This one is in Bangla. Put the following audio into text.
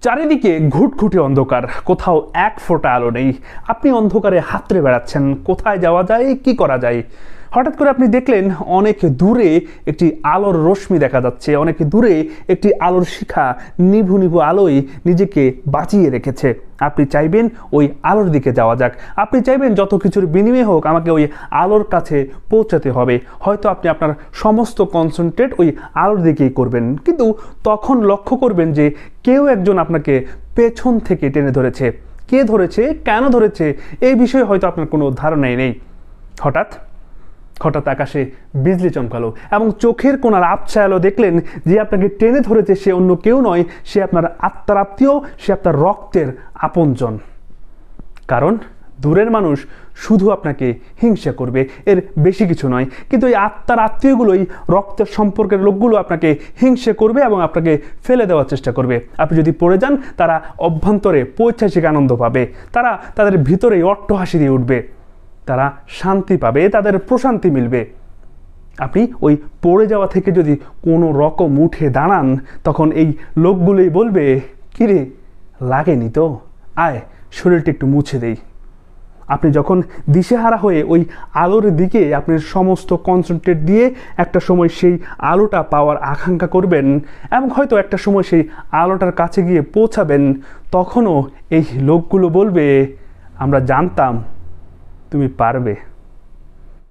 চারিদিকে ঘুটঘুটে অন্ধকার, কোথাও এক ফোঁটা আলো নেই। আপনি অন্ধকারে হাতড়ে বেড়াচ্ছেন, কোথায় যাওয়া যায়, কি করা যায়। হঠাৎ করে আপনি দেখলেন অনেক দূরে একটি আলোর রশ্মি দেখা যাচ্ছে, অনেক দূরে একটি আলোর শিখা নিভু নিভু আলোয় নিজেকে বাঁচিয়ে রেখেছে। আপনি চাইবেন ওই আলোর দিকে যাওয়া যাক, আপনি চাইবেন যত কিছুর বিনিময়ে হোক আমাকে ওই আলোর কাছে পৌঁছাতে হবে। হয়তো আপনি আপনার সমস্ত কনসেন্ট্রেট ওই আলোর দিকেই করবেন, কিন্তু তখন লক্ষ্য করবেন যে কেউ একজন আপনাকে পেছন থেকে টেনে ধরেছে। কে ধরেছে, কেন ধরেছে, এই বিষয়ে হয়তো আপনার কোনো ধারণাই নেই। হঠাৎ আকাশে বিজলি চমকালো এবং চোখের কোণার আবছা আলো দেখলেন যে আপনাকে টেনে ধরেছে সে অন্য কেউ নয়, সে আপনার আত্মার আত্মীয়, সে আপনার রক্তের আপনজন। কারণ দূরের মানুষ শুধু আপনাকে হিংসা করবে, এর বেশি কিছু নয়। কিন্তু এই আত্মার আত্মীয়গুলোই, রক্তের সম্পর্কের লোকগুলো আপনাকে হিংসা করবে এবং আপনাকে ফেলে দেওয়ার চেষ্টা করবে। আপনি যদি পড়ে যান তারা অভ্যন্তরে পৈশাচিক আনন্দ পাবে, তারা তাদের ভিতরেই অট্টহাসি দিয়ে উঠবে, তারা শান্তি পাবে, তাদের প্রশান্তি মিলবে। আপনি ওই পড়ে যাওয়া থেকে যদি কোনো রকম উঠে দাঁড়ান, তখন এই লোকগুলোই বলবে, কিরে লাগেনি তো, আয় শরীরটা একটু মুছে দেই। আপনি যখন দিশেহারা হয়ে ওই আলোর দিকে আপনার সমস্ত কনসেন্ট্রেট দিয়ে একটা সময় সেই আলোটা পাওয়ার আকাঙ্ক্ষা করবেন এবং হয়তো একটা সময় সেই আলোটার কাছে গিয়ে পৌঁছাবেন, তখনও এই লোকগুলো বলবে, আমরা জানতাম তুমি পারবে।